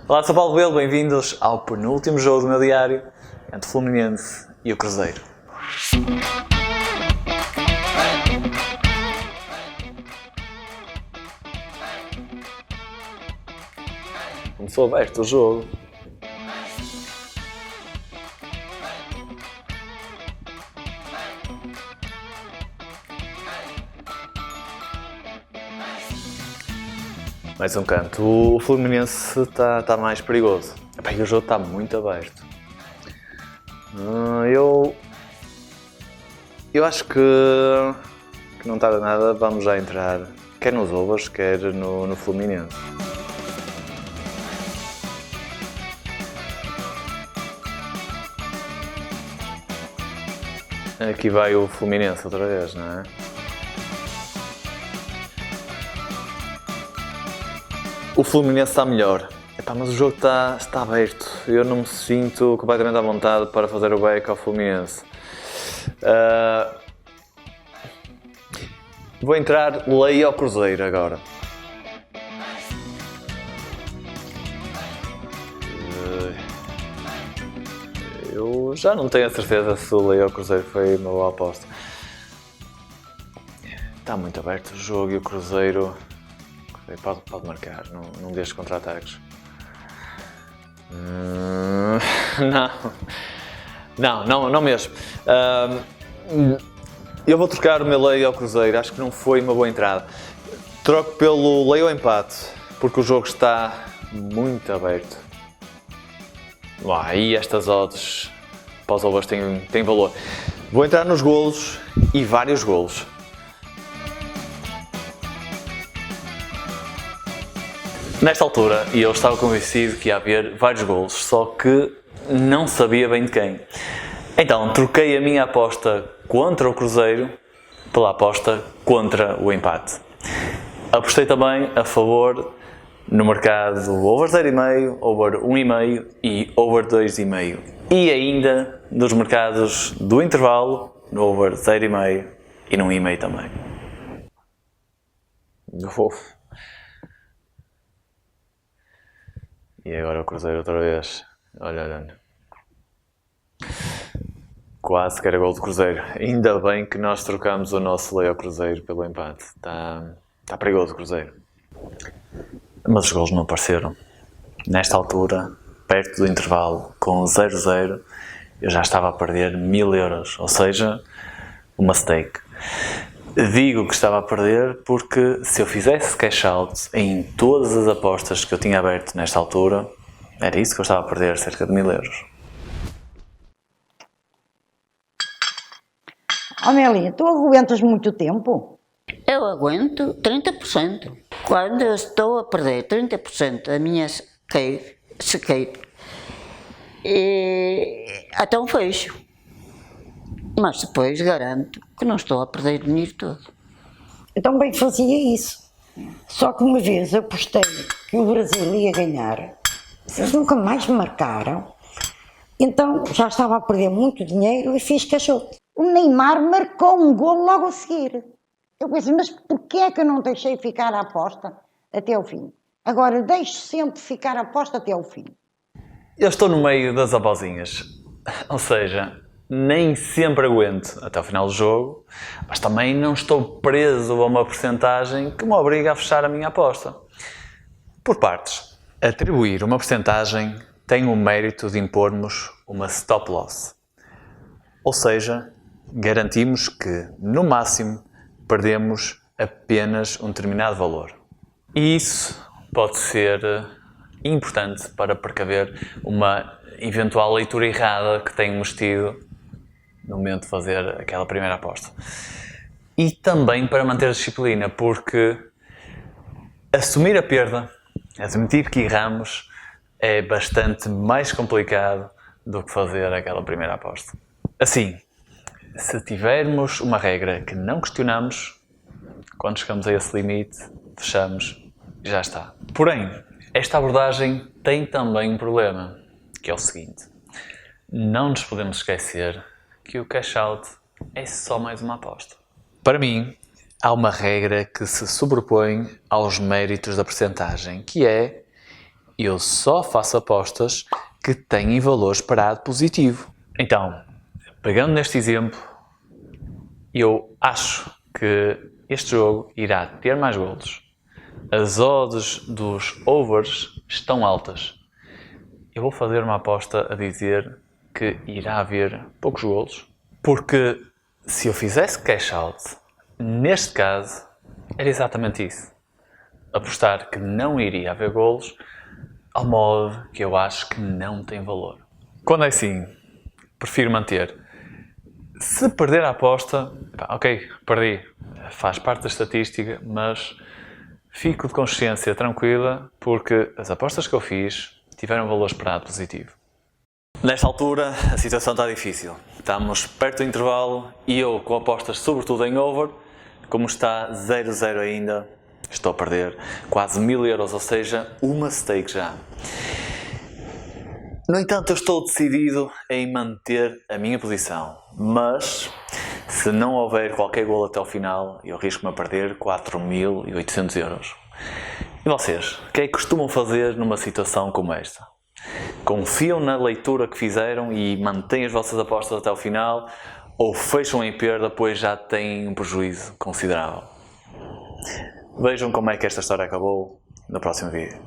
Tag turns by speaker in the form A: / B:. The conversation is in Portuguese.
A: Olá, sou Paulo Belo, bem-vindos ao penúltimo jogo do meu diário entre o Fluminense e o Cruzeiro. Começou aberto o jogo. Mais um canto. O Fluminense está mais perigoso. Epá, e o jogo está muito aberto. Eu acho que não está de nada. Vamos já entrar, quer nos overs, quer no Fluminense. Aqui vai o Fluminense outra vez, não é? O Fluminense está melhor. Epá, mas o jogo está aberto. Eu não me sinto completamente à vontade para fazer o back ao Fluminense. Vou entrar lei ao Cruzeiro agora. Eu já não tenho a certeza se o lei ao Cruzeiro foi uma boa aposta. Está muito aberto o jogo e o Cruzeiro pode marcar num destes contra-ataques. Não mesmo. Eu vou trocar o meu lei ao Cruzeiro, acho que não foi uma boa entrada. Troco pelo lei ao empate, porque o jogo está muito aberto. E estas odds para os overs têm valor. Vou entrar nos golos e vários golos. Nesta altura, eu estava convencido que ia haver vários golos, só que não sabia bem de quem. Então, troquei a minha aposta contra o Cruzeiro pela aposta contra o empate. Apostei também a favor no mercado over 0,5, over 1,5 e over 2,5. E ainda nos mercados do intervalo, no over 0,5 e no 1,5 também. E agora o Cruzeiro outra vez. Olha. Quase que era gol do Cruzeiro. Ainda bem que nós trocamos o nosso lei ao Cruzeiro pelo empate. Está perigoso o Cruzeiro. Mas os golos não apareceram. Nesta altura, perto do intervalo, com 0-0, eu já estava a perder 1000 euros. Ou seja, uma stake. Digo que estava a perder porque se eu fizesse cash out em todas as apostas que eu tinha aberto nesta altura, era isso que eu estava a perder, cerca de 1000 euros.
B: Amélia, tu aguentas muito tempo?
C: Eu aguento 30%. Quando eu estou a perder 30% da minha sequeiro, então fecho. Mas depois garanto que não estou a perder o dinheiro todo.
B: Eu também fazia isso. Só que uma vez apostei que o Brasil ia ganhar. Vocês nunca mais me marcaram. Então já estava a perder muito dinheiro e fiz caixote. O Neymar marcou um golo logo a seguir. Eu pensei, mas porquê é que eu não deixei ficar a aposta até ao fim? Agora deixo sempre ficar a aposta até ao fim.
A: Eu estou no meio das avózinhas. Ou seja, nem sempre aguento até ao final do jogo, mas também não estou preso a uma percentagem que me obriga a fechar a minha aposta. Por partes. Atribuir uma percentagem tem o mérito de impormos uma stop loss. Ou seja, garantimos que, no máximo, perdemos apenas um determinado valor. E isso pode ser importante para precaver uma eventual leitura errada que tenhamos tido no momento de fazer aquela primeira aposta. E também para manter a disciplina, porque assumir a perda, admitir que erramos, é bastante mais complicado do que fazer aquela primeira aposta. Assim, se tivermos uma regra que não questionamos, quando chegamos a esse limite, fechamos e já está. Porém, esta abordagem tem também um problema, que é o seguinte: não nos podemos esquecer que o cash out é só mais uma aposta. Para mim, há uma regra que se sobrepõe aos méritos da percentagem, que é Eu só faço apostas que têm valor esperado positivo. Então, pegando neste exemplo, eu acho que este jogo irá ter mais golos. As odds dos overs estão altas. Eu vou fazer uma aposta a dizer que irá haver poucos golos, porque se eu fizesse cash out, neste caso, era exatamente isso. Apostar que não iria haver golos, ao modo que eu acho que não tem valor. Quando é assim, prefiro manter. Se perder a aposta, ok, perdi, faz parte da estatística, mas fico de consciência tranquila porque as apostas que eu fiz tiveram valor esperado positivo. Nesta altura, a situação está difícil. Estamos perto do intervalo e eu, com apostas sobretudo em over, como está 0-0 ainda, estou a perder quase 1000 euros, ou seja, uma stake já. No entanto, eu estou decidido em manter a minha posição, mas se não houver qualquer golo até ao final, eu arrisco-me a perder 4800 euros. E vocês, o que é que costumam fazer numa situação como esta? Confiam na leitura que fizeram e mantêm as vossas apostas até ao final, ou fecham em perda pois já têm um prejuízo considerável? Vejam como é que esta história acabou no próximo vídeo.